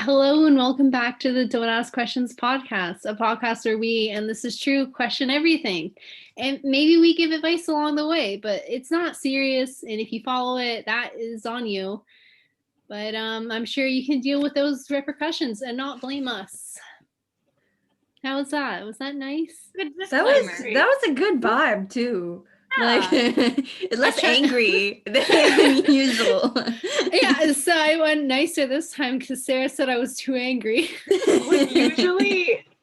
Hello and welcome back to the Don't Ask Questions podcast, a podcast where we, and this is true, question everything. And maybe we give advice along the way, but it's not serious. And if you follow it, that is on you. But I'm sure you can deal with those repercussions and not blame us. How was that? Was that nice? Good That was a good vibe too. Yeah. Like less angry than usual. Yeah, so I went nicer this time because Sarah said I was too angry.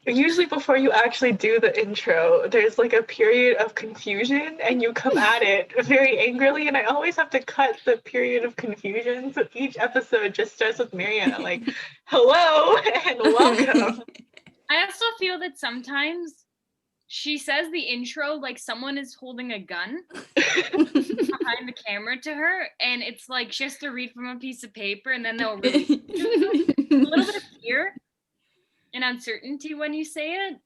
Usually before you actually do the intro, there's like a period of confusion and you come at it very angrily, and I always have to cut the period of confusion. So each episode just starts with Mariana like, hello and welcome. I also feel that sometimes she says the intro like someone is holding a gun behind the camera to her, and it's like she has to read from a piece of paper and then they'll read a little bit of fear and uncertainty when you say it.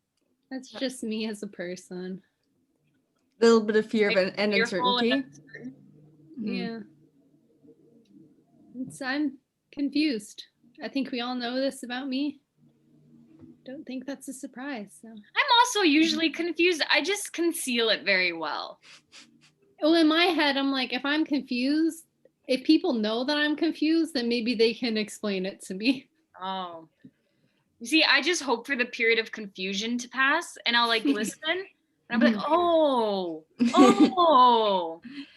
That's just me as a person. A little bit of fear Like, and uncertainty. Yeah. I'm confused. I think we all know this about me. Don't think that's a surprise. So. I'm also usually confused. I just conceal it very well. Well, in my head, I'm like, if I'm confused, if people know that I'm confused, then maybe they can explain it to me. Oh. You see, I just hope for the period of confusion to pass, and I'll like listen, and I'll be like, oh,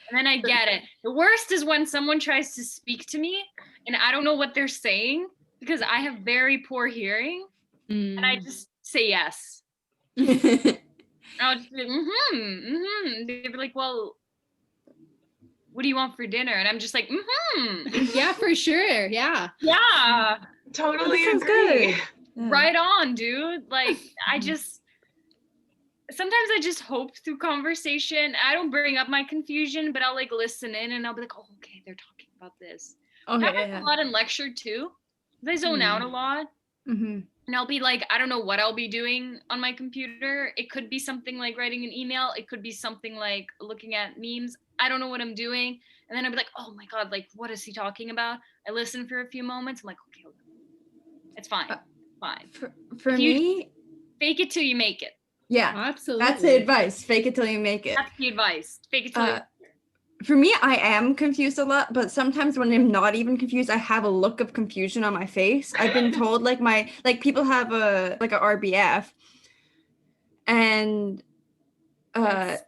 and then I get it. The worst is when someone tries to speak to me, and I don't know what they're saying because I have very poor hearing, and I just say yes. I'll just be like, They'd be like, well, what do you want for dinner? And I'm just like, Yeah, for sure. Yeah. Yeah. Totally That sounds agree. good. Yeah. Right on, dude. Like, sometimes I just hope through conversation. I don't bring up my confusion, but I'll like listen in and I'll be like, oh, okay, they're talking about this. Okay, That happens a lot in lecture too. I zone out a lot. Mm-hmm. And I'll be like, I don't know what I'll be doing on my computer. It could be something like writing an email. It could be something like looking at memes. I don't know what I'm doing. And then I'll be like, oh my God, like, what is he talking about? I listen for a few moments. I'm like, okay, it's fine. Fine. For me, fake it till you make it. yeah, Absolutely. that's the advice. Fake it till you make it. That's the advice. Fake it till you. For me, I am confused a lot, but sometimes when I'm not even confused, I have a look of confusion on my face. I've been told people have a RBF, and but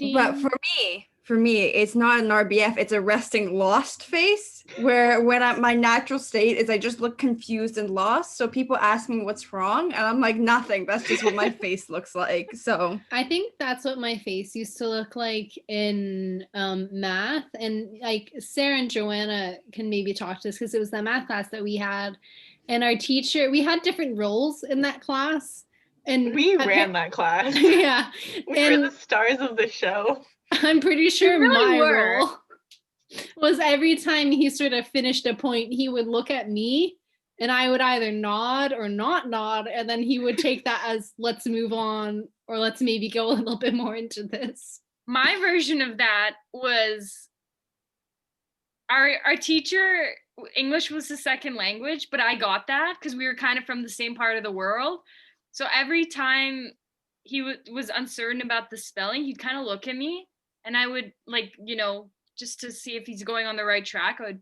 for me, it's not an RBF. It's a resting lost face, where my natural state is I just look confused and lost. So people ask me what's wrong, and I'm like, nothing. That's just what my face looks like. So I think that's what my face used to look like in math. And like Sarah and Joanna can maybe talk to this because it was the math class that we had. And our teacher, we had different roles in that class. And we ran that class. Yeah. We were the stars of the show. I'm pretty sure really my role was every time he sort of finished a point, he would look at me and I would either nod or not nod. And then he would take that as let's move on, or let's maybe go a little bit more into this. My version of that was our teacher, English was his second language, but I got that because we were kind of from the same part of the world. So every time he was uncertain about the spelling, he'd kind of look at me and I would like, just to see if he's going on the right track, I would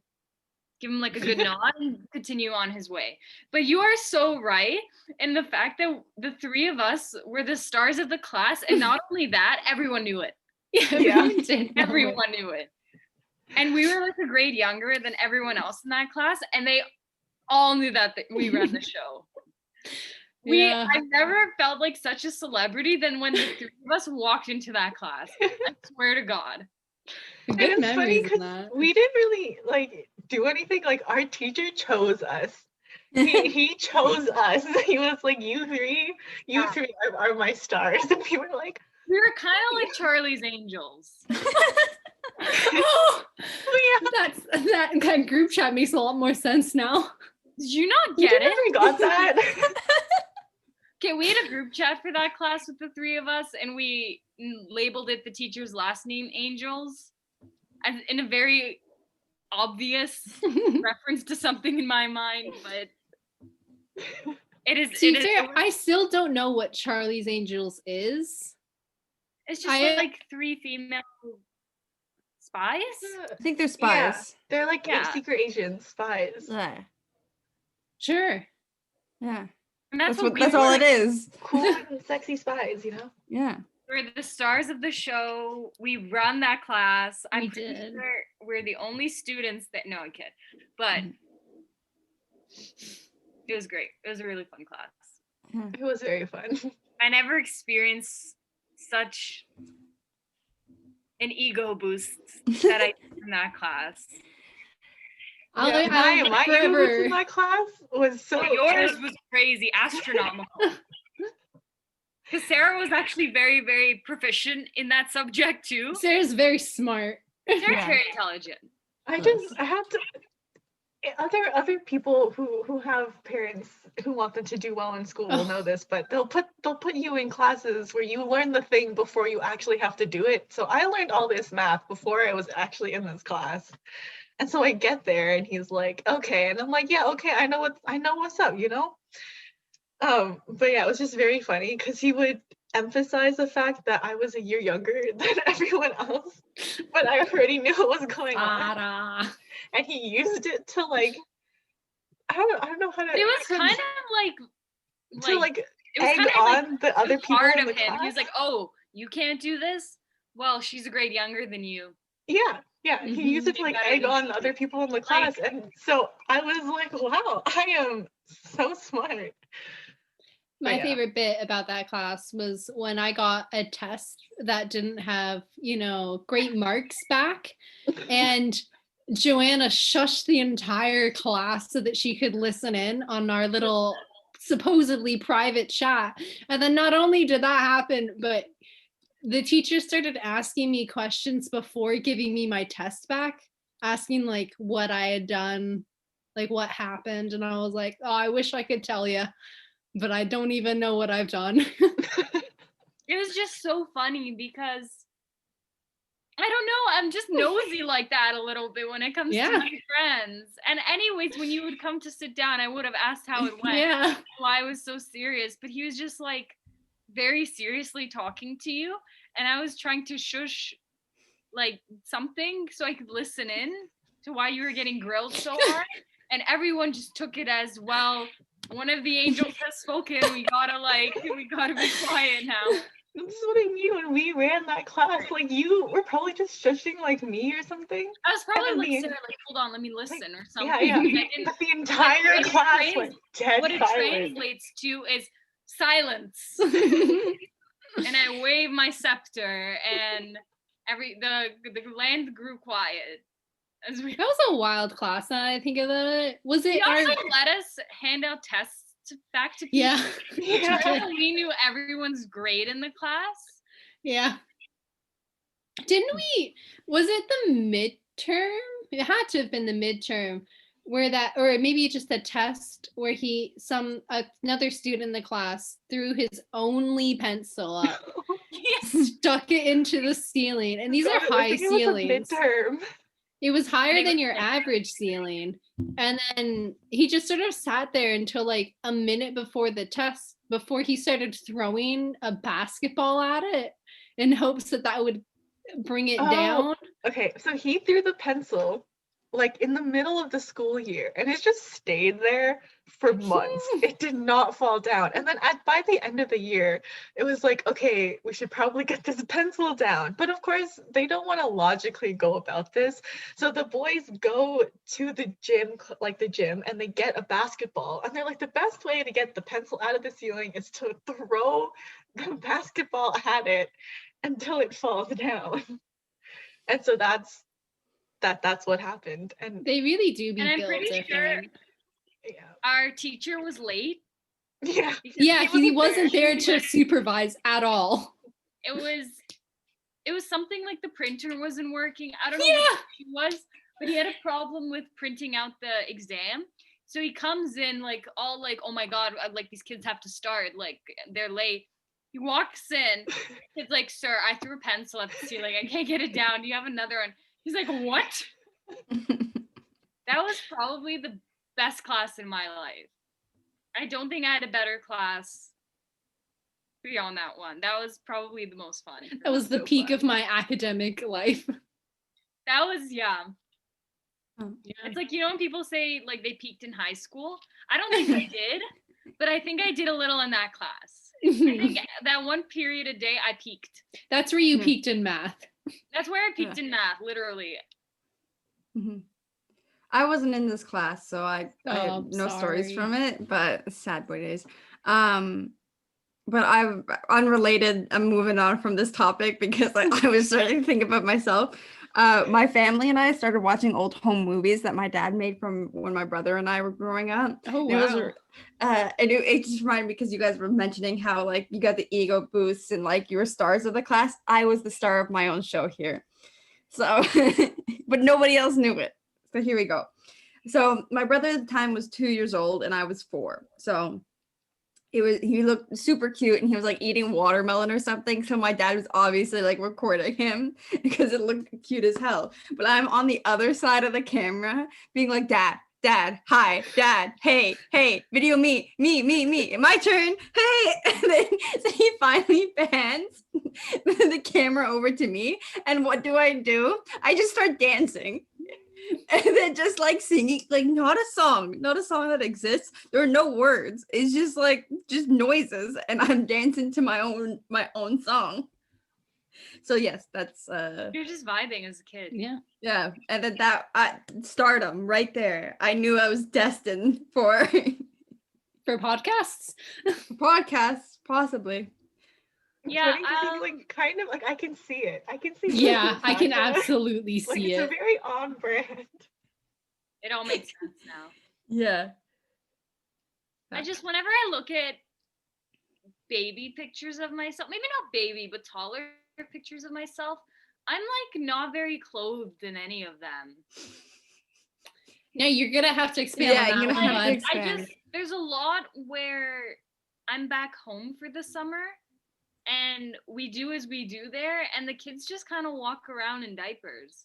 give him like a good nod and continue on his way. But you are so right in the fact that the three of us were the stars of the class, and not only that, everyone knew it. Yeah. Everyone knew it. And we were like a grade younger than everyone else in that class, and they all knew that we ran the show. I've never felt like such a celebrity than when the three of us walked into that class. I swear to God. Good memories in that. We didn't really like do anything. Like our teacher chose us. He chose us. He was like, you three are my stars. And we were like, we were kind of like Charlie's Angels. Oh, yeah. That group chat makes a lot more sense now. Did you not get it? We got that. Okay, we had a group chat for that class with the three of us, and we labeled it the teacher's last name, Angels, in a very obvious reference to something in my mind, but It is. To It be is. fair, I still don't know what Charlie's Angels is. It's just like 3 female spies. I think they're Yeah, spies. they're like Yeah. secret agent spies. Yeah. Sure. Yeah. And that's what we That's all were. it is. Cool and sexy spies, you know? Yeah. We're the stars of the show. We run that class. I'm We pretty did. sure we're the only students that. No, I'm kidding. But it was great. It was a really fun class. It was very fun. I never experienced such an ego boost that I did in that class. I'll my ego boost in that class was so. Yours was crazy, astronomical. Because Sarah was actually very, very proficient in that subject too. Sarah's very smart. Sarah's Yeah. very intelligent. I have to. Other people who have parents who want them to do well in school will know this, but they'll put you in classes where you learn the thing before you actually have to do it. So I learned all this math before I was actually in this class. And so I get there and he's like, okay. And I'm like, yeah, okay, I know what's up, you know? But yeah, it was just very funny because he would emphasize the fact that I was a year younger than everyone else, but I already knew what was going on. And he used it to like, I don't know how to. It was kind of to like it was egg kind of on the other people part in of the him. class. He was like, "Oh, you can't do this? Well, she's a grade younger than you." Yeah, he used it to like egg on the other people in the class, and so I was like, "Wow, I am so smart." My favorite bit about that class was when I got a test that didn't have, great marks back, and Joanna shushed the entire class so that she could listen in on our little supposedly private chat. And then not only did that happen, but the teacher started asking me questions before giving me my test back, asking like what I had done, like what happened. And I was like, oh, I wish I could tell you, but I don't even know what I've done. It was just so funny because I don't know, I'm just nosy like that a little bit when it comes to my friends. And anyways, when you would come to sit down, I would have asked how it went. Yeah. Why I was so serious, but he was just like very seriously talking to you, and I was trying to shush like something so I could listen in to why you were getting grilled so hard. And everyone just took it as, well, one of the angels has spoken. We gotta be quiet now. This is what I mean when we ran that class. Like you were probably just shushing like me or something. I was probably then like, Sarah, like, hold on, let me listen or something. Yeah. Like, But the entire class went dead what it silent. translates to is silence. And I wave my scepter, and the land grew quiet. That was a wild class. Now I think about it. Was it? He also let us hand out tests back to people. Yeah. We knew everyone's grade in the class. Yeah. Didn't we? Was it the midterm? It had to have been the midterm where that, or maybe just a test where another student in the class threw his only pencil up, stuck it into the ceiling, and these are high ceilings. It was higher than your average ceiling. And then he just sort of sat there until like a minute before the test, before he started throwing a basketball at it in hopes that would bring it down. Okay, so he threw the pencil like in the middle of the school year, and it just stayed there for months. It did not fall down. And then by the end of the year, it was like, okay, we should probably get this pencil down. But of course, they don't want to logically go about this. So the boys go to the gym, and they get a basketball. And they're like, the best way to get the pencil out of the ceiling is to throw the basketball at it until it falls down. And so that's what happened. And they really do be and I'm built pretty different. Sure our teacher was late. Yeah, he wasn't there to supervise at all. It was something like the printer wasn't working. I don't know what it was, but he had a problem with printing out the exam. So he comes in like all like, oh my god, like these kids have to start, like they're late. He walks in, it's like, sir, I threw a pencil at the ceiling, I can't get it down, do you have another one? He's like, what? That was probably the best class in my life. I don't think I had a better class beyond that one. That was probably the most fun. That was the So peak fun. of my academic life. That was, yeah. Yeah. It's like, when people say like they peaked in high school. I don't think I did, but I think I did a little in that class. I think that one period a day I peaked. That's where you Hmm. peaked in math. That's where I peaked in math, literally. Mhm. I wasn't in this class, so I Oh, have no stories sorry. from it, but sad boy days. But I'm unrelated. I'm moving on from this topic because I was starting to think about myself. My family and I started watching old home movies that my dad made from when my brother and I were growing up. Oh, And it was, wow. and it just reminded me because you guys were mentioning how like you got the ego boosts and like you were stars of the class. I was the star of my own show here. So, but nobody else knew it. So here we go. So my brother at the time was 2 years old and I was 4. So he looked super cute and he was like eating watermelon or something. So my dad was obviously like recording him because it looked cute as hell. But I'm on the other side of the camera being like, Dad, hi, Dad, hey, video me, my turn, hey. And then so he finally pans the camera over to me. And what do? I just start dancing. And then just like singing, like not a song that exists. There are no words. It's just like just noises, and I'm dancing to my own song. So yes, that's You're just vibing as a kid. Yeah. yeah. And then stardom right there. I knew I was destined for For podcasts? podcasts, possibly. It's Yeah, funny 'cause it's, like kind of like I can see it. I can see. Yeah, I can Natasha. absolutely Like see it's a it. very on brand. it all makes sense now. Yeah. I just, whenever I look at baby pictures of myself, maybe not baby, but taller pictures of myself, I'm like not very clothed in any of them. No, you're gonna have to expand Yeah, on that you're one, gonna have to bud. expand. There's a lot where I'm back home for the summer and we do as we do there, and the kids just kind of walk around in diapers.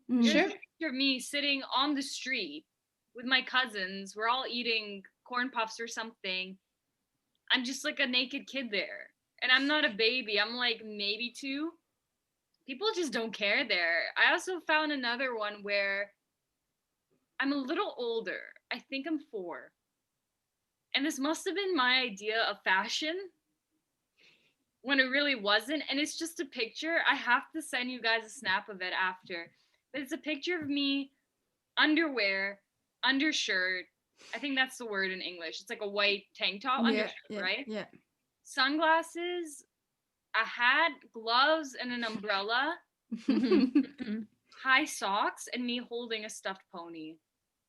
Mhm. There's Sure. a picture of me sitting on the street with my cousins. We're all eating corn puffs or something. I'm just like a naked kid there. And I'm not a baby. I'm like maybe 2. People just don't care there. I also found another one where I'm a little older. I think I'm 4. And this must have been my idea of fashion when it really wasn't. And it's just a picture. I have to send you guys a snap of it after. But it's a picture of me, underwear, undershirt. I think that's the word in English. It's like a white tank top, undershirt, right? Yeah. Sunglasses, a hat, gloves, and an umbrella, Mhm. high socks, and me holding a stuffed pony.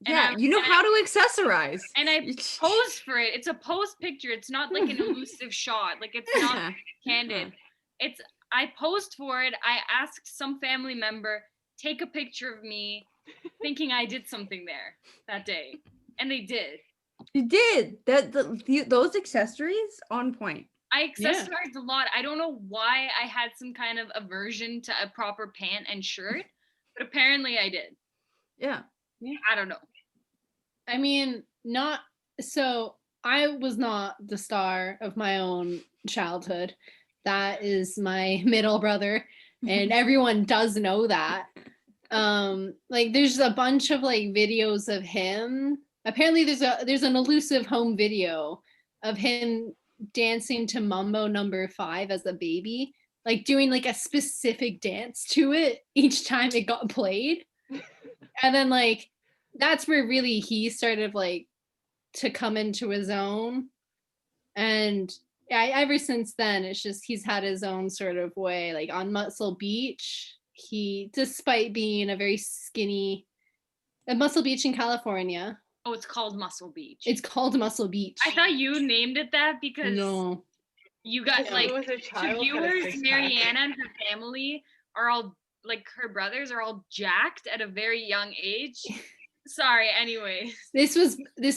Yeah, you know how to accessorize. And I posed for it. It's a posed picture. It's not like an elusive shot. Like it's not candid. I posed for it. I asked some family member, take a picture of me, thinking I did something there that day. And they did. You did. Those accessories on point. I accessorized a lot. I don't know why I had some kind of aversion to a proper pant and shirt, but apparently I did. Yeah. I don't know. I mean, I was not the star of my own childhood. That is my middle brother, and everyone does know that. Like there's a bunch of like videos of him. Apparently there's an elusive home video of him dancing to Mambo number 5 as a baby, like doing like a specific dance to it each time it got played. And then like that's where really he started like to come into his own. And ever since then, it's just he's had his own sort of way. Like on Muscle Beach, despite being a very skinny, at Muscle Beach in California. Oh, it's called Muscle Beach. It's called Muscle Beach. I thought you named it that because you got like to viewers, Mariana and her family are all like her brothers are all jacked at a very young age. Sorry, anyways. This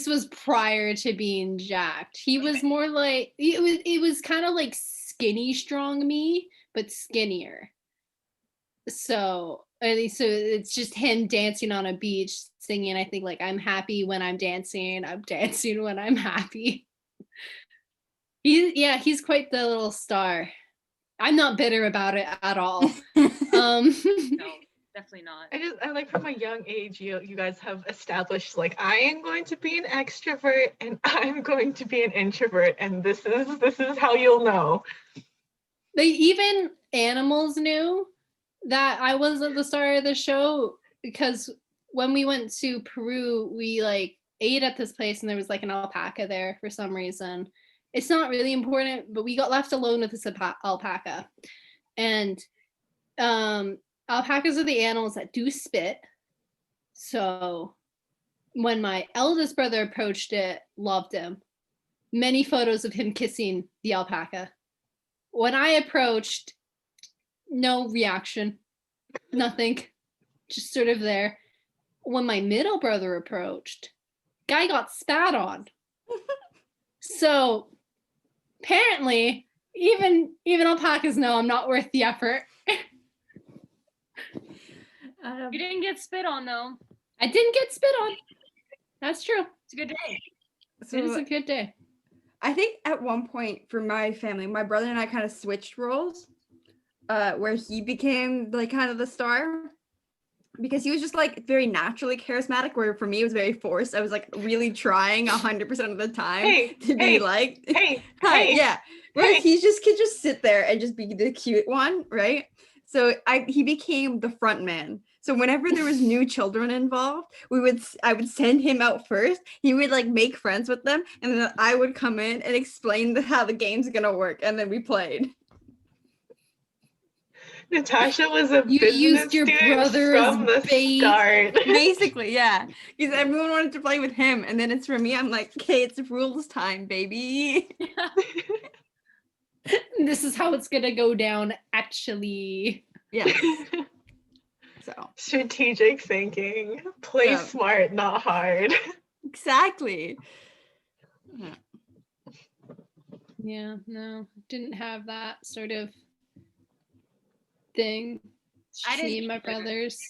was prior to being jacked. He was more like it was kind of like skinny strong me, but skinnier. So it's just him dancing on a beach singing, I think like I'm happy when I'm dancing when I'm happy. He's quite the little star. I'm not bitter about it at all. No, definitely not. I like from a young age, you guys have established like I am going to be an extrovert and I'm going to be an introvert, and this is how you'll know. Even animals knew that I wasn't the star of the show, because when we went to Peru, we like ate at this place and there was like an alpaca there for some reason. It's not really important, but we got left alone with this alpaca. And alpacas are the animals that do spit. So when my eldest brother approached it, loved him. Many photos of him kissing the alpaca. When I approached, no reaction, nothing, just sort of there. When my middle brother approached, guy got spat on. So apparently, even alpacas know I'm not worth the effort. You didn't get spit on though. I didn't get spit on. That's true. It's a good day. So It is a good day. I think at one point for my family, my brother and I kind of switched roles, where he became like kind of the star, because he was just like very naturally charismatic, where for me it was very forced. I was like really trying 100% of the time to be like, yeah. Whereas he just could just sit there and just be the cute one, right? So he became the front man. So whenever there was new children involved, I would send him out first. He would like make friends with them, and then I would come in and explain how the game's gonna work, and then we played. Natasha was a You business used your student brother from as the bait. start. Basically, yeah. Because everyone wanted to play with him, and then it's for me. I'm like, okay, it's rules time, baby. This is how it's gonna go down, actually. Yeah. So Strategic thinking. Play smart, not hard. exactly. Yeah, no, didn't have that sort of thing. I didn't See, my either. brothers.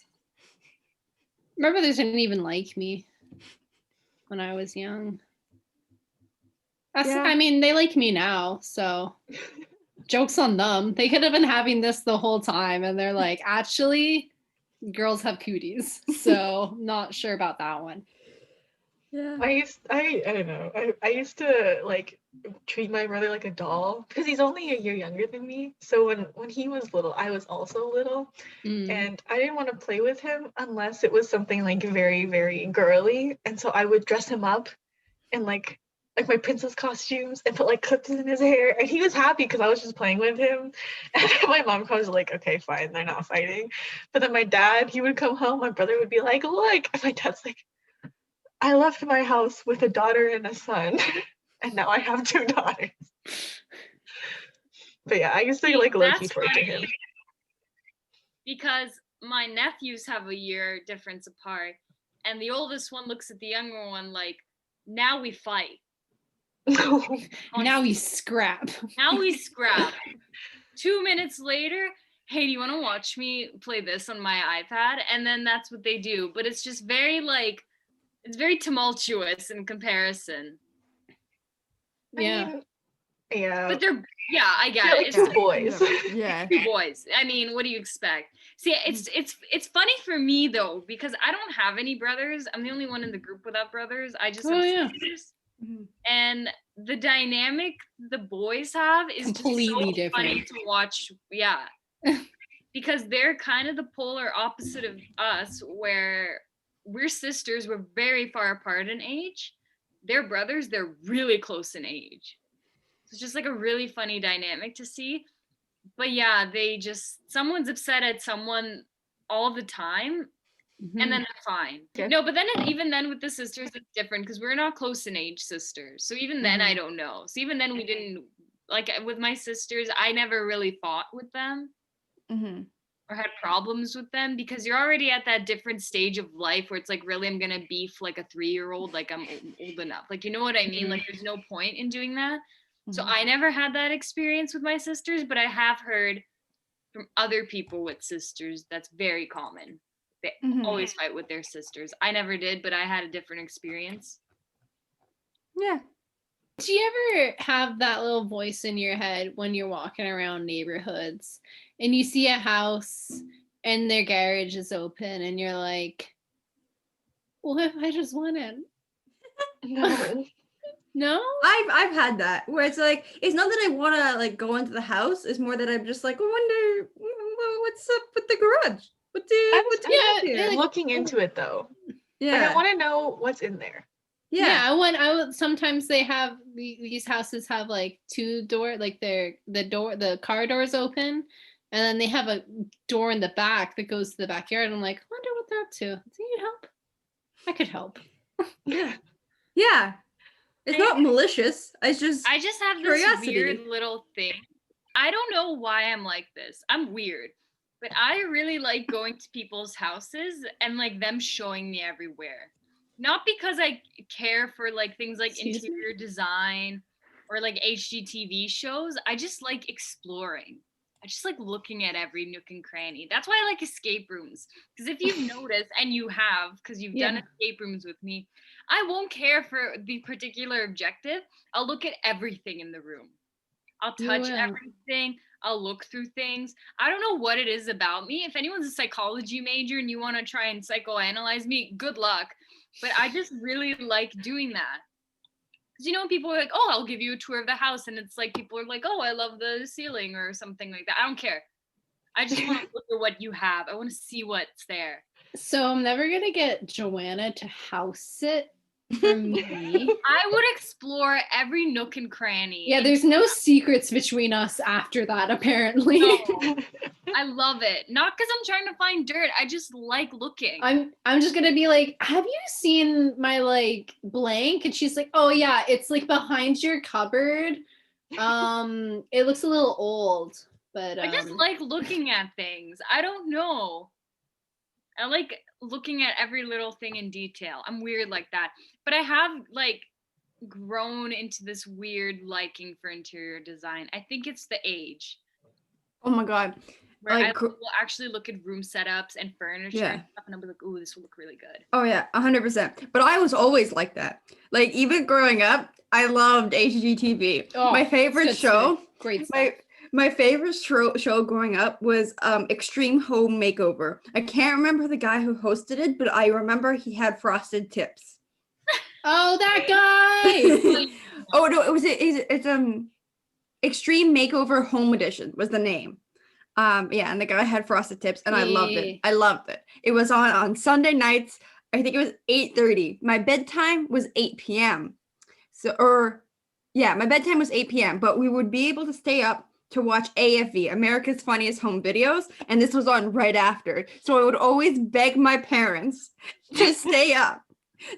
My brothers didn't even like me when I was young. Yeah. I mean, they like me now, so joke's on them. They could have been having this the whole time, and they're like, actually, girls have cooties, so not sure about that one. Yeah. I don't know. I used to like treat my brother like a doll because he's only a year younger than me. So when he was little, I was also little, and I didn't want to play with him unless it was something like very, very girly. And so I would dress him up in like my princess costumes and put like clips in his hair, and he was happy because I was just playing with him. And my mom comes like, okay, fine, they're not fighting. But then my dad, he would come home, my brother would be like, look, and my dad's like, I left my house with a daughter and a son, and now I have 2 daughters. But yeah, I used to like low-key torture him. Because my nephews have a year difference apart, and the oldest one looks at the younger one like, now we fight. Now we scrap. Now we scrap. 2 minutes later, hey, do you want to watch me play this on my iPad? And then that's what they do. But it's just very like, it's very tumultuous in comparison. Yeah. I mean, yeah. But they're, yeah, I get They're it. like It's 2 boys. Yeah. 2 boys. I mean, what do you expect? See, it's funny for me though, because I don't have any brothers. I'm the only one in the group without brothers. I just have sisters. Mhm. And the dynamic the boys have is Completely just so different. funny to watch. Yeah. Because they're kind of the polar opposite of us, where we're sisters, we're very far apart in age. They're brothers, they're really close in age. So it's just like a really funny dynamic to see. But yeah, someone's upset at someone all the time, and then they're fine. Okay. No, but then even then with the sisters, it's different because we're not close in age sisters. So even then, I don't know. So even then, we didn't, like with my sisters, I never really fought with them or had problems with them, because you're already at that different stage of life where it's like, really, I'm going to beef like a 3-year-old, like I'm old enough. Like, you know what I mean? Like there's no point in doing that. So I never had that experience with my sisters, but I have heard from other people with sisters that's very common. They always fight with their sisters. I never did, but I had a different experience. Yeah. Do you ever have that little voice in your head when you're walking around neighborhoods and you see a house and their garage is open and you're like, what if I just went in? No. No? I've had that where it's like it's not that I want to like go into the house. It's more that I'm just like, I wonder what's up with the garage. What's yeah, looking into it though. Like, I want to know what's in there. Yeah, I would sometimes they have these houses have like two door, like the car doors open, and then they have a door in the back that goes to the backyard. I'm like, I wonder what they're up to. Do you need help? I could help. Yeah. It's not malicious. I just have curiosity. this weird little thing. I don't know why I'm like this. I'm weird. But I really like going to people's houses and like them showing me everywhere. Not because I care for like things like interior design or like HGTV shows. I just like exploring. I just like looking at every nook and cranny. That's why I like escape rooms. Because if you've noticed, and you have, because you've done escape rooms with me, I won't care for the particular objective. I'll look at everything in the room. I'll touch everything. I'll look through things. I don't know what it is about me. If anyone's a psychology major and you want to try and psychoanalyze me, good luck. But I just really like doing that. Because you know, people are like, oh, I'll give you a tour of the house. And it's like, people are like, oh, I love the ceiling or something like that. I don't care. I just want to look at what you have. I want to see what's there. So I'm never going to get Joanna to house sit for me. I would explore every nook and cranny. Yeah, there's no secrets between us after that, apparently. No. I love it. Not because I'm trying to find dirt. I just like looking. I'm just gonna be like, have you seen my like blank? And she's like, oh yeah, it's like behind your cupboard. It looks a little old, but I just like looking at things. I don't know. I like looking at every little thing in detail. I'm weird like that. But I have like grown into this weird liking for interior design. I think it's the age. Oh my God. Where I will actually look at room setups and furniture and stuff, and I'll be like, ooh, this will look really good. Oh yeah, 100%. But I was always like that. Like even growing up, I loved HGTV. Oh, my favorite show. Great stuff. My favorite show growing up was Extreme Home Makeover. I can't remember the guy who hosted it, but I remember he had frosted tips. Oh, that guy! Oh no, it's Extreme Makeover Home Edition was the name. Yeah, and the guy had frosted tips, and I loved it. I loved it. It was on Sunday nights. I think it was 8:30. My bedtime was 8 p.m. My bedtime was 8 p.m. But we would be able to stay up to watch AFV, America's Funniest Home Videos, and this was on right after. So I would always beg my parents to stay up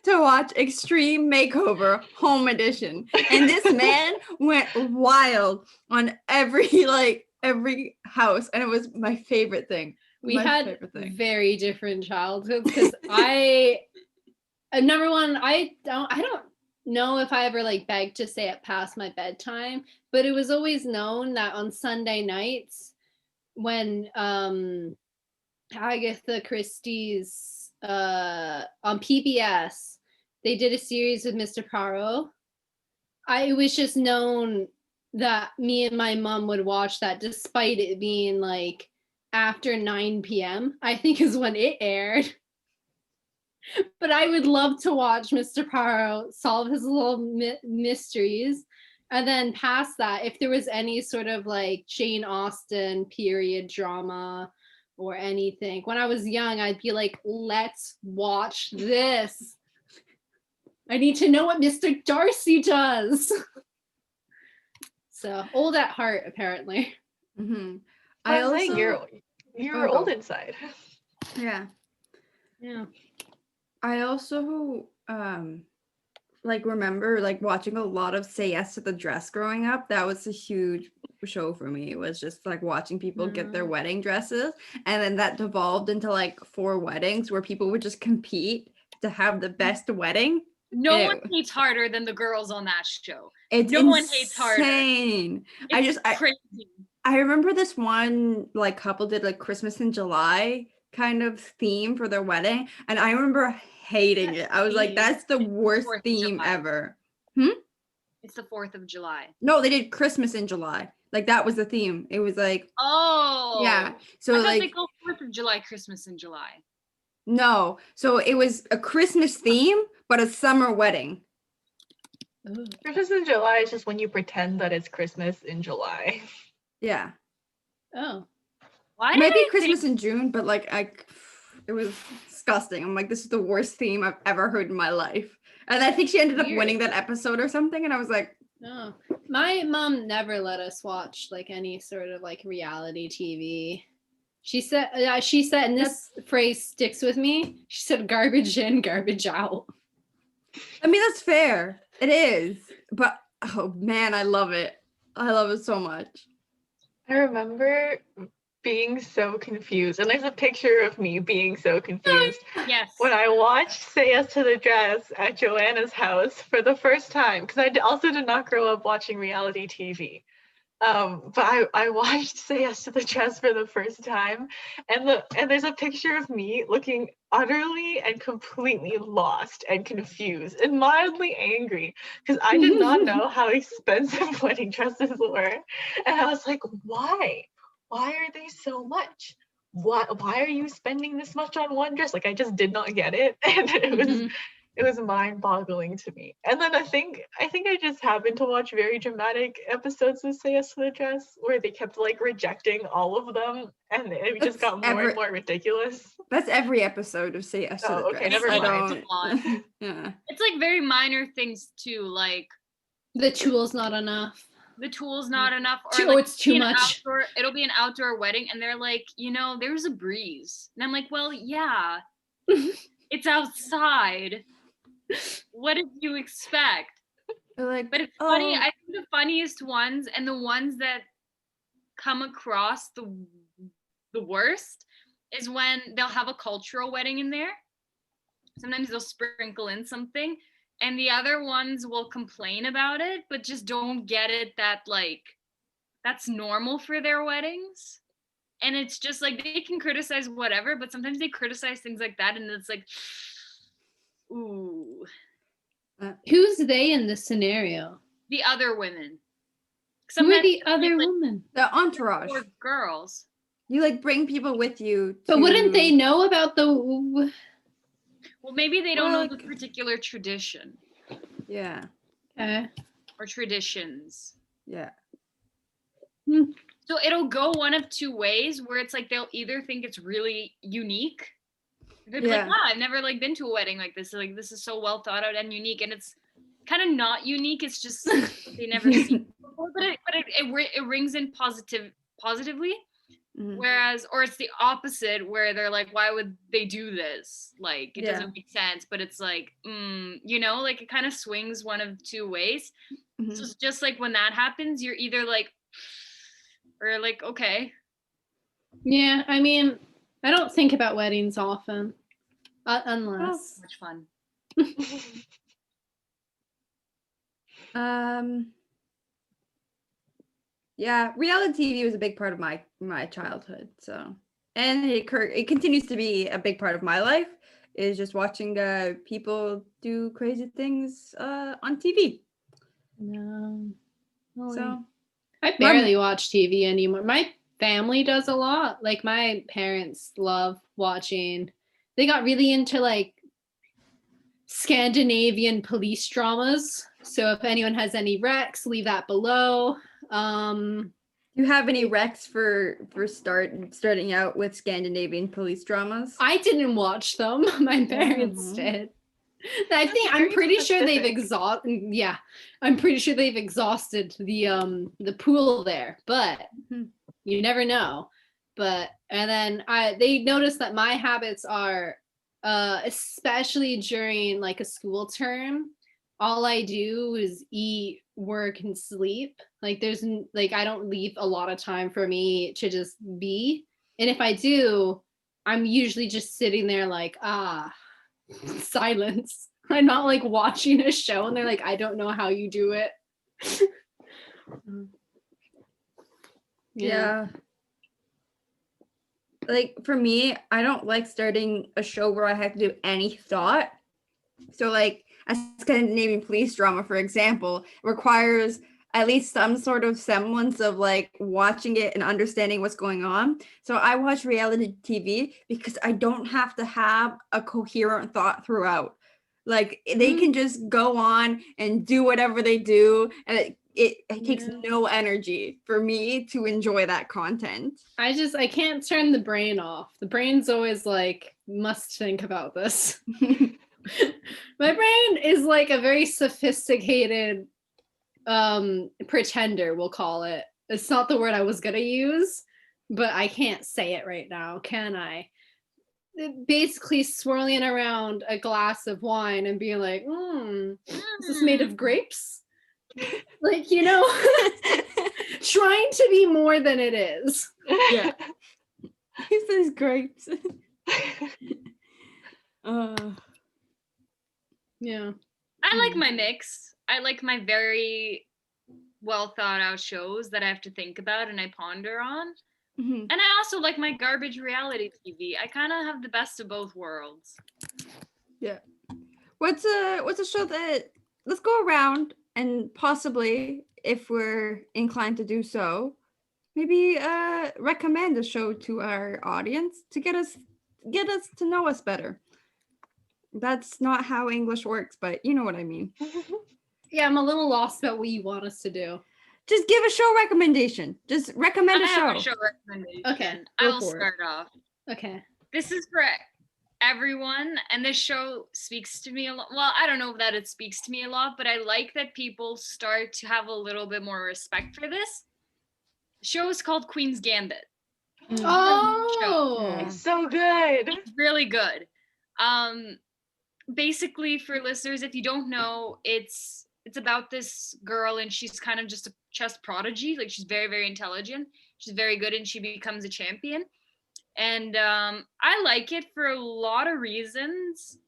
to watch Extreme Makeover Home Edition. And this man went wild on every house, and it was my favorite thing. We had very different childhoods because number one, I don't know if I ever like begged to stay up past my bedtime, but it was always known that on Sunday nights when Agatha Christie's on PBS, they did a series with Mr. Poirot. It was just known that me and my mom would watch that despite it being like after 9 p.m. I think is when it aired. But I would love to watch Mr. Poirot solve his little mysteries. And then past that, if there was any sort of like Jane Austen period drama or anything, when I was young, I'd be like, let's watch this. I need to know what Mr. Darcy does. So old at heart, apparently. Mm-hmm. I also you're old inside. Yeah. Yeah. I also remember watching a lot of Say Yes to the Dress growing up. That was a huge show for me. It was just like watching people get their wedding dresses, and then that devolved into like 4 weddings where people would just compete to have the best wedding. No one hates harder than the girls on that show. No one hates harder. It's crazy. I remember this one like couple did like Christmas in July kind of theme for their wedding, and I remember hating it. I was like, that's the worst theme ever. It's the 4th of July. No, they did Christmas in July. Like that was the theme. It was like, Oh. yeah. So I thought they like, go 4th of July, Christmas in July. no. So it was a Christmas theme, but a summer wedding. Ooh. Christmas in July is just when you pretend that it's Christmas in July. Yeah. Oh. Why It did might be I Christmas think- in June, but like it was disgusting. I'm like, this is the worst theme I've ever heard in my life. And I think she ended up Weird. winning that episode or something. And I was like, Oh. My mom never let us watch like any sort of like reality TV. She said, and this phrase sticks with me. She said, "Garbage in, garbage out." I mean, that's fair. It is. But oh man, I love it. I love it so much. I remember being so confused, and there's a picture of me being so confused Yes. when I watched Say Yes to the Dress at Joanna's house for the first time, because also did not grow up watching reality TV. But I watched Say Yes to the Dress for the first time, and there's a picture of me looking utterly and completely lost and confused and mildly angry because I did not know how expensive wedding dresses were, and I was like, why? Why are they so much? Why are you spending this much on one dress? Like I just did not get it, and it was mind-boggling to me. And then I think I just happened to watch very dramatic episodes of Say Yes to the Dress where they kept like rejecting all of them, and it just got more and more ridiculous. That's every episode of Say Yes to the Oh, okay, Dress. never I mind. don't. Yeah. It's like very minor things too, like The tool's not enough. the tool's not enough, or Too- like it's too it'll be an much. it'll be an outdoor wedding, and they're like, there's a breeze, and I'm like, well, yeah, it's outside. What did you expect? They're like, But it's funny. oh, I think the funniest ones and the ones that come across the worst is when they'll have a cultural wedding in there. Sometimes they'll sprinkle in something, and the other ones will complain about it, but just don't get it that like that's normal for their weddings. And it's just like they can criticize whatever, but sometimes they criticize things like that, and it's like, ooh, Who's they in this scenario? the other women. Who are Sometimes the it's other like women? the entourage. four girls. You like bring people with you. But wouldn't they to- know about the? Well, maybe they don't know Well, the particular tradition Yeah. or traditions. Yeah. So it'll go one of two ways where it's like they'll either think it's really unique. They'll be like, Yeah. wow, I've never like been to a wedding like this. Like this is so well thought out and unique. And it's kind of not unique. It's just they never seen it before. But it rings in positively. Mhm. Whereas, or it's the opposite where they're like, why would they do this? Like, it Yeah. doesn't make sense, but it's like, like it kind of swings one of two ways. Mhm. So it's just like when that happens, you're either like, or like, okay. Yeah, I mean, I don't think about weddings often, So unless. much fun. Yeah, reality TV was a big part of my childhood. So, and it continues to be a big part of my life. Is just watching people do crazy things on TV. No. So I barely watch TV anymore. My family does a lot. Like my parents love watching. They got really into like Scandinavian police dramas. So if anyone has any recs, leave that below. do you have any recs for starting out with Scandinavian police dramas? I didn't watch them. My parents Mhm. did. I'm very pretty sure they've specific. exhausted. Yeah, I'm pretty sure they've exhausted the pool there, but Mhm. you never know. And then they noticed that my habits are, especially during like a school term, all I do is eat, work, and sleep. Like I don't leave a lot of time for me to just be. And if I do, I'm usually just sitting there like, silence. I'm not like watching a show and they're like, I don't know how you do it. Yeah. Like for me, I don't like starting a show where I have to do any thought. So like a Scandinavian police drama, for example, requires at least some sort of semblance of like watching it and understanding what's going on. So I watch reality TV because I don't have to have a coherent thought throughout. Like they can just go on and do whatever they do, and it takes no energy for me to enjoy that content. I can't turn the brain off. The brain's always like, must think about this. My brain is like a very sophisticated pretender, we'll call it. It's not the word I was gonna use, but I can't say it right now, can I? Basically swirling around a glass of wine and being like, is this made of grapes? Like, you know, trying to be more than it is. Yeah. He says grapes. Yeah. I like my mix. I like my very well thought out shows that I have to think about and I ponder on. Mhm. And I also like my garbage reality TV. I kind of have the best of both worlds. Yeah. What's a show that, let's go around and possibly, if we're inclined to do so, maybe recommend a show to our audience to get us to know us better. That's not how English works, but you know what I mean. Yeah, I'm a little lost about what you want us to do. Just give a show recommendation. Just recommend I a have show. a show recommendation. Okay, go I'll for it. start off. Okay. This is for everyone, and this show speaks to me a lot. Well, I don't know that it speaks to me a lot, but I like that people start to have a little bit more respect for this. The show is called Queen's Gambit. Oh, Yeah. So good. It's really good. Basically, for listeners, if you don't know, it's about this girl, and she's kind of just a chess prodigy. Like, she's very, very intelligent. She's very good, and she becomes a champion. And I like it for a lot of reasons.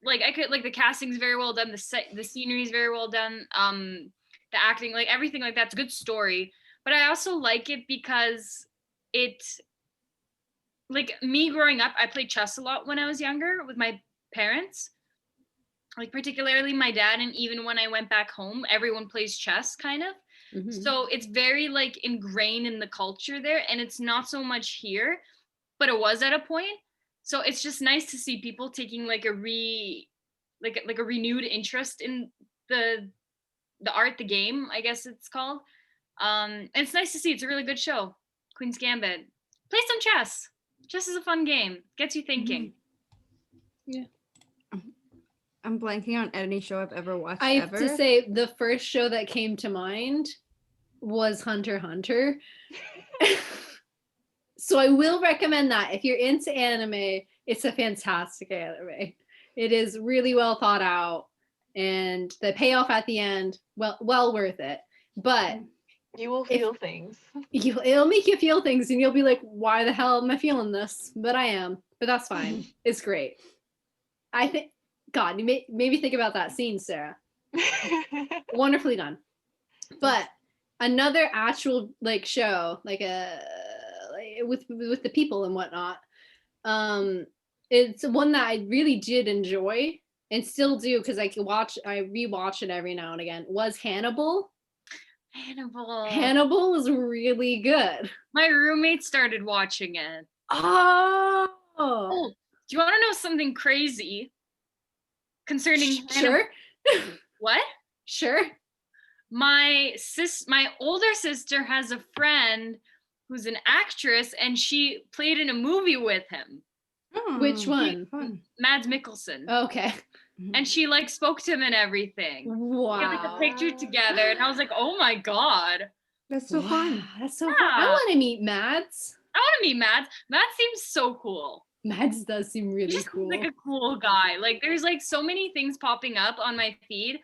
Like, the casting's very well done. The scenery is very well done. The acting, like everything like that's a good story. But I also like it because it, like, me growing up, I played chess a lot when I was younger with my parents. Like, particularly my dad, and even when I went back home, everyone plays chess kind of. Mhm. So it's very like ingrained in the culture there, and it's not so much here, but it was at a point. So it's just nice to see people taking like a renewed interest in the art, the game, I guess it's called. And it's nice to see. It's a really good show. Queen's Gambit. Play some chess. Chess is a fun game. Gets you thinking. I'm blanking on any show I've ever watched. I have ever. to say, the first show that came to mind was Hunter x Hunter. So I will recommend that. If you're into anime, it's a fantastic anime. It is really well thought out, and the payoff at the end, well worth it. But You will feel things. it'll make you feel things, and you'll be like, why the hell am I feeling this? But I am. But that's fine. It's great. I think, God, you made me think about that scene, Sarah. Wonderfully done. But another actual like show, like with the people and whatnot, it's one that I really did enjoy and still do, because I rewatch it every now and again, was Hannibal. Hannibal was really good. My roommate started watching it. Oh, Do you want to know something crazy concerning sure. What? Sure. My older sister has a friend who's an actress, and she played in a movie with him, Which one? Fun. Mads Mikkelsen. Okay. And she like spoke to him and everything. Wow. We had like a picture together, and I was like, oh my God. That's so fun. That's so fun. I Yeah. want to meet Mads. I want to meet Mads. Mads seems so cool. Mads does seem really He's just cool. like a cool guy. Like, there's like so many things popping up on my feed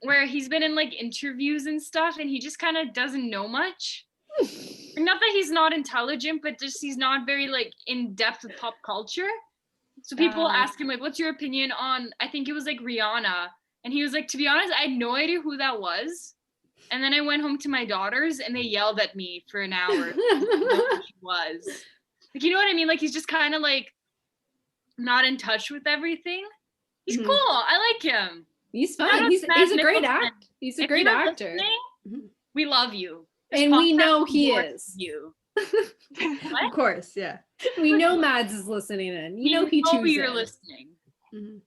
where he's been in like interviews and stuff, and he just kind of doesn't know much. Not that he's not intelligent, but just he's not very like in depth with pop culture. So people ask him like, what's your opinion on, I think it was like Rihanna, and he was like, to be honest, I had no idea who that was. And then I went home to my daughters, and they yelled at me for an hour who she was. Like, you know what I mean? Like, he's just kind of like not in touch with everything. He's Mhm. cool. I like him. He's Shout fun. out He's to Matt a great Nicholson. act. He's a If great you're actor. listening, Mhm. we love you. This And we podcast know he endorses is. You. Of course, yeah. We know Mads is listening in. You know he tunes you're in. listening. Mhm.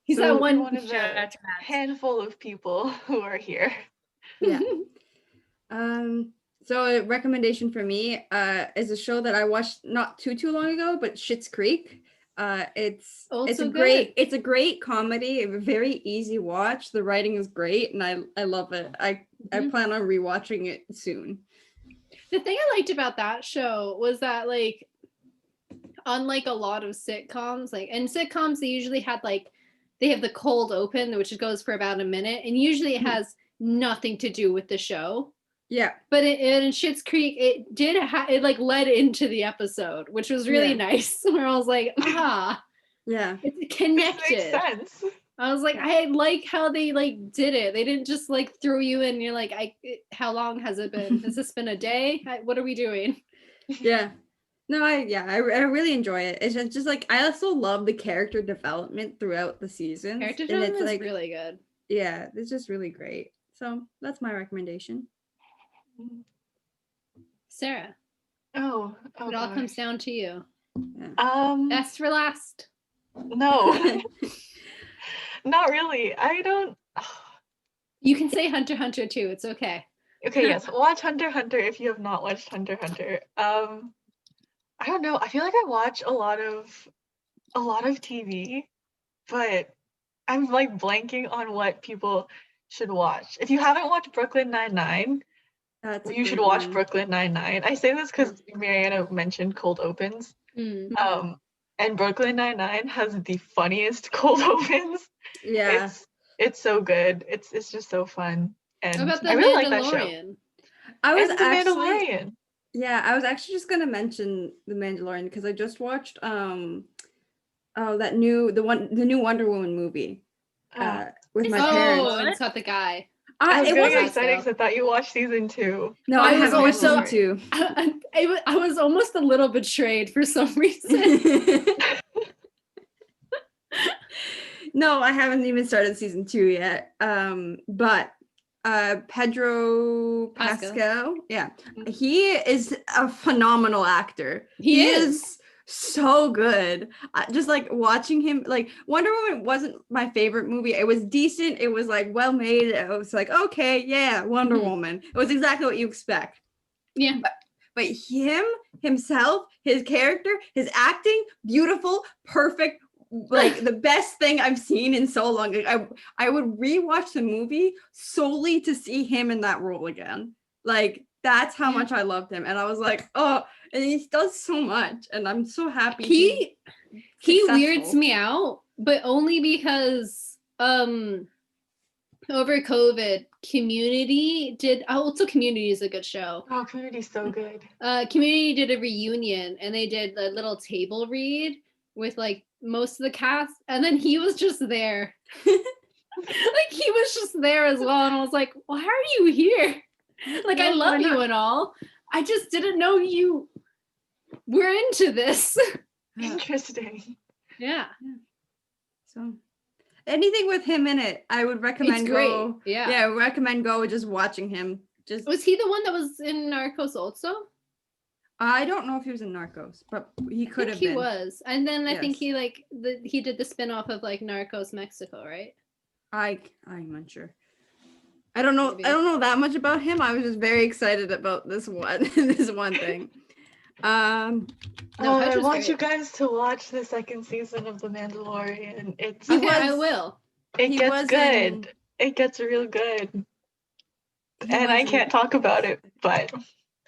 He's So that You're one. one of Shout the out to Matt. handful of people who are here. Yeah. So a recommendation for me is a show that I watched not too long ago, but Schitt's Creek. It's Also it's a great comedy, a very easy watch. The writing is great, and I love it. I Mhm. plan on rewatching it soon. The thing I liked about that show was that, like, unlike a lot of sitcoms, like, in sitcoms, they usually had, like, they have the cold open, which goes for about a minute, and usually it Mhm. has nothing to do with the show. Yeah, But in Schitt's Creek, it did it like led into the episode, which was really Yeah. nice. Where I was like, yeah, it's This connected. makes sense. I was like, I like how they like did it. They didn't just like throw you in. You're like, how long has it been? Has this been a day? What are we doing? yeah. No, I really enjoy it. It's just like I also love the character development throughout the seasons, Character and it's development is like really good. yeah, it's just really great. So that's my recommendation. Sarah, Oh it all comes gosh. down to you. Best for last. No, not really. I don't. You can say Hunter x Hunter too. It's okay. Okay, yes, watch Hunter x Hunter if you have not watched Hunter x Hunter. I don't know. I feel like I watch a lot of TV, but I'm like blanking on what people should watch. If you haven't watched Brooklyn Nine-Nine, That's a you should great watch one. Brooklyn Nine-Nine. I say this because Mariana mentioned cold opens. Mm. And Brooklyn Nine-Nine has the funniest cold opens. Yeah. It's so good. It's just so fun. How And about the I really like that show. Mandalorian? I was And The actually Mandalorian. yeah, I was actually just gonna mention the Mandalorian because I just watched the new Wonder Woman movie with my Is it parents. Oh, and it's got the guy. I was It getting wasn't excited because I thought you watched season 2. no, I I was haven't watched also- season I was almost a little betrayed for some reason. 2. No, I haven't even started season 2 yet. But Pedro Pascal, yeah, he is a phenomenal actor. He is. So good. Just like watching him, like Wonder Woman wasn't my favorite movie. It was decent. It was like well made. It was like, okay, yeah, Wonder Mhm. Woman. It was exactly what you expect. Yeah. But himself, his character, his acting, beautiful, perfect, like the best thing I've seen in so long. Like, I would rewatch the movie solely to see him in that role again. Like that's how much I loved him. And I was like, oh, and he does so much. And I'm so happy. He weirds successful. me out, but only because over COVID, Community did also Community is a good show. Oh, Community's so good. Community did a reunion and they did a little table read with like most of the cast, and then he was just there. Like he was just there as well, and I was like, why are you here? Like I Well, love why you not? and all. I just didn't know you were into this. Interesting. Yeah. So anything with him in it, I would recommend It's great. go. Yeah. Yeah, recommend go just watching him. Just Was he the one that was in Narcos also? I don't know if he was in Narcos, but he I could think have he been. was. And then I think Yes. he like he did the spin-off of like Narcos Mexico, right? I'm unsure. I don't know. Maybe. I don't know that much about him. I was just very excited about this one, this one thing. No, I Petra's want you great. guys to watch the second season of The Mandalorian. It's Okay, I was- will. it he gets was good. in- It gets real good. he And I was in- can't talk about it, but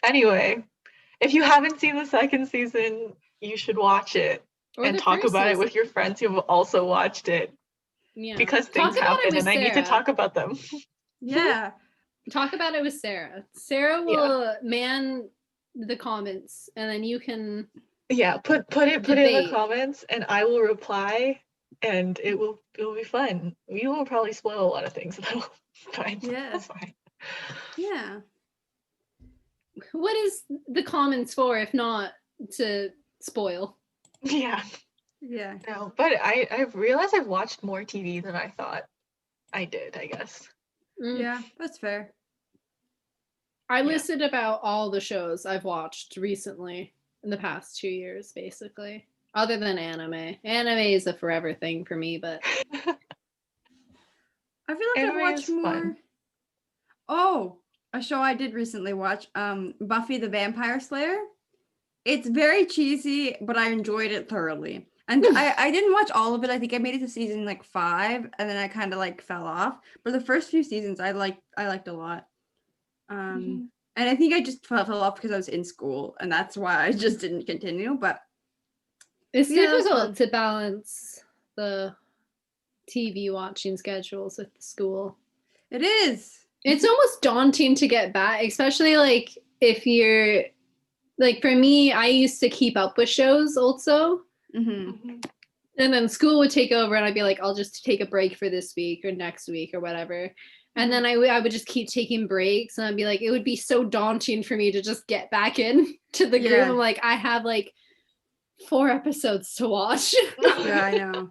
anyway, if you haven't seen the second season, you should watch it Or and the talk first about it season. with your friends who have also watched it Yeah. because Talk things about it happen with and I need to Sarah. talk about them. Yeah. Talk about it with Sarah. Sarah will man the comments, and then you can. Yeah, put it in the Debate. comments and I will reply and it will be fun. We will probably spoil a lot of things though. But Yeah. that's fine. Yeah. What is the comments for if not to spoil? Yeah. Yeah. No, but I've realized I've watched more TV than I thought I did, I guess. Yeah, that's fair. I Yeah. listed about all the shows I've watched recently in the past 2 years, basically. Other than anime. Anime is a forever thing for me, but I feel like I've Anime watched is more. fun. Oh, a show I did recently watch, Buffy the Vampire Slayer. It's very cheesy, but I enjoyed it thoroughly. And I didn't watch all of it. I think I made it to season like 5, and then I kind of like fell off. But the first few seasons I liked a lot. And I think I just fell off because I was in school, and that's why I just didn't continue. But it's Yeah, that's difficult fun. to balance the TV watching schedules with the school. it is. It's almost daunting to get back, especially like if you're like for me, I used to keep up with shows also. Mm-hmm. And then school would take over and I'd be like, I'll just take a break for this week or next week or whatever. And then I would just keep taking breaks and I'd be like, it would be so daunting for me to just get back in to the group. Yeah. I'm like, I have like 4 episodes to watch. Yeah, I know.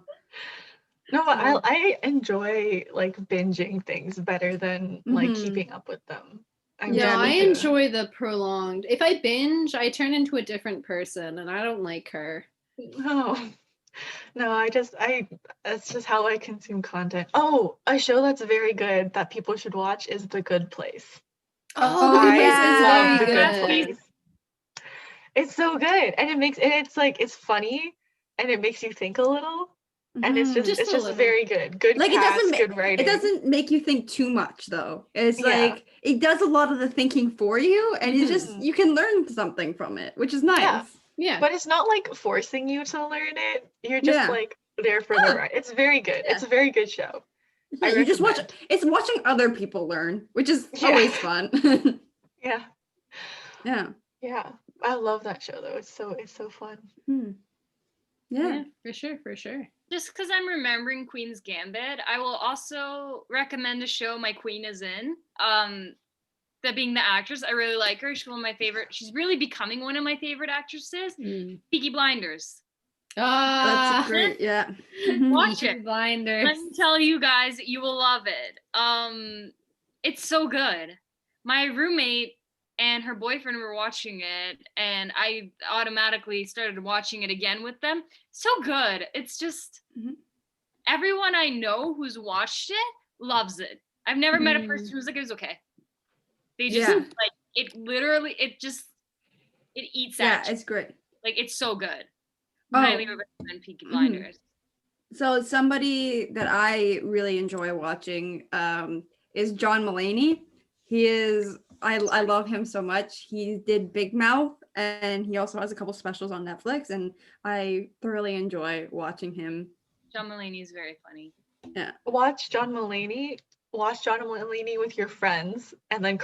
No, I enjoy like binging things better than like Mhm. keeping up with them. Yeah, No, I me too. enjoy the prolonged. If I binge, I turn into a different person and I don't like her. No, no, that's just how I consume content. Oh, a show that's very good that people should watch is The Good Place. Oh, The Good yeah. Place is love very The good. Good Place. It's so good, and it's like it's funny, and it makes you think a little, and it's Mhm. Just it's a just little. very good. Good Like cast, it doesn't good writing. it doesn't make you think too much though. It's Yeah. like it does a lot of the thinking for you, and Mhm. you can learn something from it, which is nice. Yeah. Yeah. But it's not like forcing you to learn it. You're just Yeah. like there for the Ah. ride. It's very good. Yeah. It's a very good show. Yeah, I you just watch recommend. it's watching other people learn, which is Yeah. always fun. Yeah. Yeah. Yeah. I love that show though. It's so fun. Hmm. Yeah. For sure. Just because I'm remembering Queen's Gambit, I will also recommend a show my queen is in. That being the actress, I really like her. She's one of my favorite. She's really becoming one of my favorite actresses. Peaky Blinders. Ah, That's great. Yeah. Watch Peaky it. Blinders. Let me tell you guys, you will love it. It's so good. My roommate and her boyfriend were watching it, and I automatically started watching it again with them. So good. It's just everyone I know who's watched it loves it. I've never met a person who's like, it was okay. They just like it. Literally, it eats Yeah, at you. it's great. Like it's so good. Oh. Highly recommend Peaky Blinders. So somebody that I really enjoy watching is John Mulaney. He is I love him so much. He did Big Mouth, and he also has a couple specials on Netflix, and I thoroughly enjoy watching him. John Mulaney is very funny. Yeah. Watch John Mulaney with your friends, and then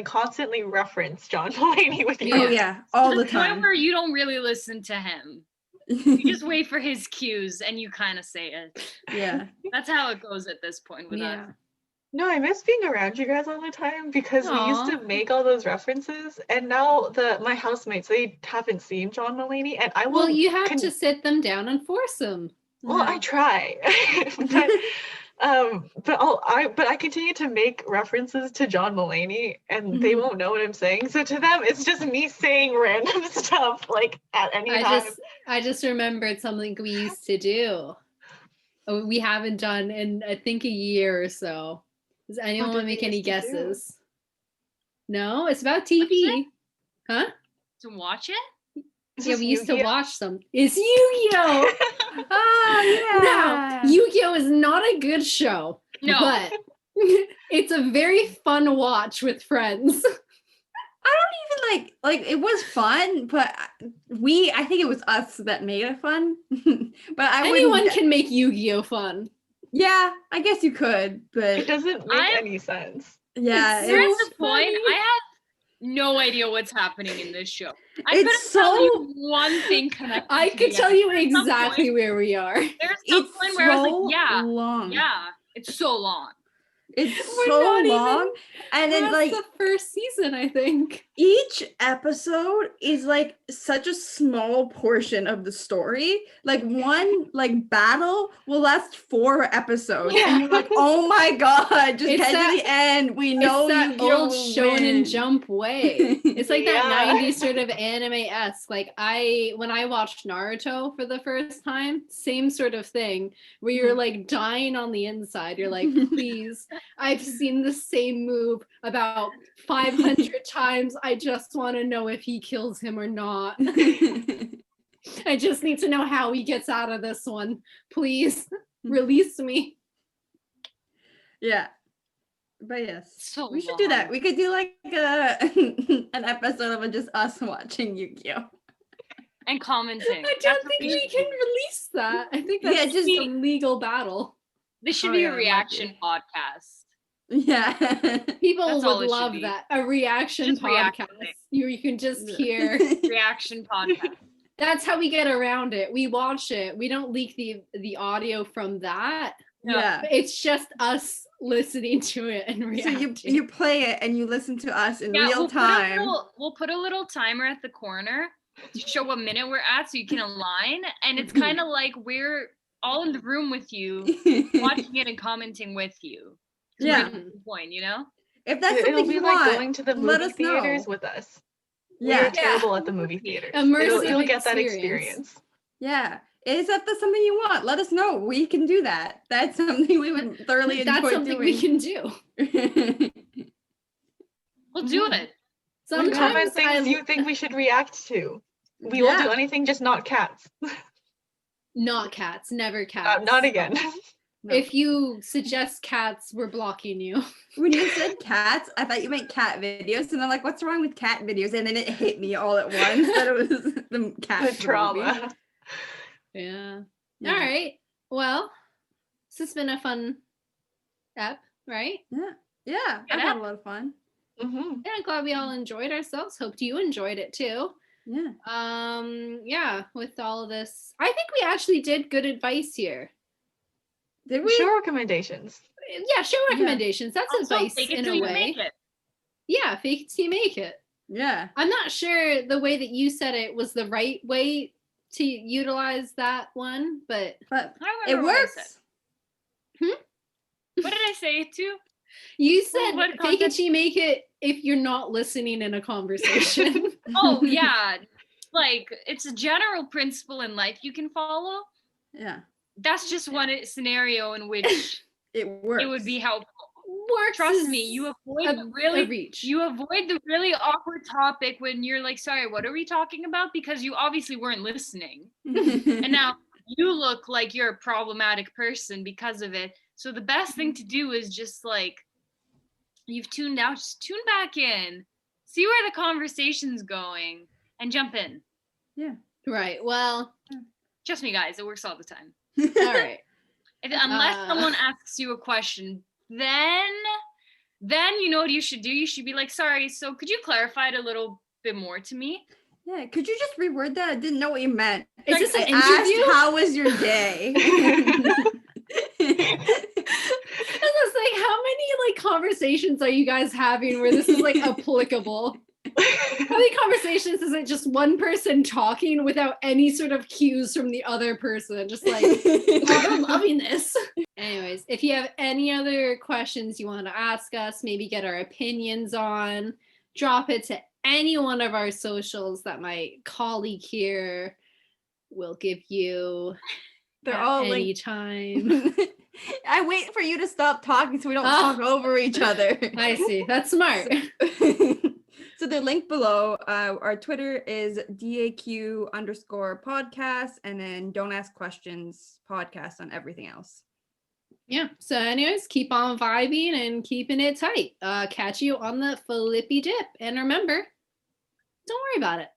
constantly reference John Mulaney with your Oh friends. yeah, all To the the point time. where you don't really listen to him. You just wait for his cues and you kind of say it. Yeah. That's how it goes at this point with us. No, I miss being around you guys all the time because we used to Aw. make all those references, and now my housemates, they haven't seen John Mulaney, and I will. Well, you have to sit them down and force them. Well, I try, but I continue to make references to John Mulaney, and they won't know what I'm saying. So to them, it's just me saying random stuff like at any time. I just remembered something we used to do. We haven't done in I think a year or so. Does anyone want to make any guesses? No, it's about TV. Huh? To watch it? Yeah, we used to watch them. It's Yu-Gi-Oh! Oh Now, Yu-Gi-Oh is not a good show. No. But it's a very fun watch with friends. I don't even like it was fun, but I think it was us that made it fun. But Anyone can make Yu-Gi-Oh fun. Yeah, I guess you could, but It doesn't make any sense. yeah, It's We're so at the point, funny. I have no idea what's happening in this show. I It's couldn't tell so- you one thing connected. I to could the tell other. you There's some exactly point- where we are. There's some it's point where I was like, so long. yeah, it's so long. It's We're so not even- long, And then That's like the first season, I think. each episode is like such a small portion of the story. Like one like battle will last 4 episodes. And you're like, oh my god, just It's get that- to the end. We know It's that you old will Shonen win. Jump way. It's like Yeah. that 90s sort of anime-esque. Like when I watched Naruto for the first time, same sort of thing, where you're like dying on the inside. You're like, please, I've seen the same move about 500 times. I just want to know if he kills him or not. I just need to know how he gets out of this one. Please release me. Yeah. But yes. So we should do that. long. We could do like an episode of just us watching Yu-Gi-Oh. And commenting. I That's don't what think we we should can do. release that. I think Yeah, that's just just- a legal battle. This should Oh, be yeah, a it might reaction be. podcast. Yeah. People That's all would it should love be. that. A reaction Just podcast. reacting. You can just hear. Reaction podcast. That's how we get around it. We watch it. We don't leak the audio from that. Yeah. It's just us listening to it and So reacting. you play it and you listen to us in Yeah, real time. We'll put a little timer at the corner to show what minute we're at so you can align. And it's kind of like we're all in the room with you, watching it and commenting with you. 'Cause we're Yeah. at the point, you know? If that's It'll something be you like want, going to the let movie us know. theaters with us. Yeah. We're terrible at the movie theaters. Immersive You'll get that experience. experience. Yeah. Is that something you want? Let us know. We can do that. That's something we would thoroughly enjoy That's something we can do. doing. We'll do Mhm. it. Comment Sometimes things you think we should react to. We will do Yeah. anything, just not cats. not cats, never cats. Not again. No. If you suggest cats, we're blocking you. When you said cats, I thought you meant cat videos, and I'm like, "What's wrong with cat videos?" And then it hit me all at once that it was the cat The trauma. Yeah. Yeah. All right. Well, this has been a fun ep, right? Yeah, I Yeah. had a lot of fun. Hmm. Yeah, glad we all enjoyed ourselves. Hoped you enjoyed it too. Yeah, Yeah, with all of this, I think we actually did good advice here. did we? Show recommendations. Yeah, show recommendations. That's Also, advice fake it in till a you way. make it. Yeah, fake it till you make it. Yeah, I'm not sure the way that you said it was the right way to utilize that one, but but I it remember what I said. works. What did I say it to? you said what fake it content- till you make it if you're not listening in a conversation. Oh, yeah. Like, it's a general principle in life you can follow. Yeah, That's just one scenario in which it works. it would be helpful. Works Trust is me, you avoid a the really reach. you avoid the really awkward topic when you're like, sorry, what are we talking about? Because you obviously weren't listening. And now you look like you're a problematic person because of it. So the best thing to do is just like, you've tuned out, just tune back in, see where the conversation's going, and jump in. Right. Well, Trust me, guys, it works all the time. all right. Unless someone asks you a question, then you know what you should do. You should be like, sorry, so could you clarify it a little bit more to me? Yeah, could you just reword that? I didn't know what you meant. Is this I an interview? asked, how was your day? I was like, how many like conversations are you guys having where this is like applicable? How many conversations is it just one person talking without any sort of cues from the other person? Just like, oh, I'm loving this. Anyways, if you have any other questions you want to ask us, maybe get our opinions on, drop it to any one of our socials that my colleague here will give you They're at all any linked. time. I wait for you to stop talking so we don't Oh. talk over each other. I see. That's smart. So they're linked below. Our Twitter is DAQ_podcast, and then Don't Ask Questions podcast on everything else. Yeah. So, anyways, keep on vibing and keeping it tight. Catch you on the flippy dip. And remember, don't worry about it.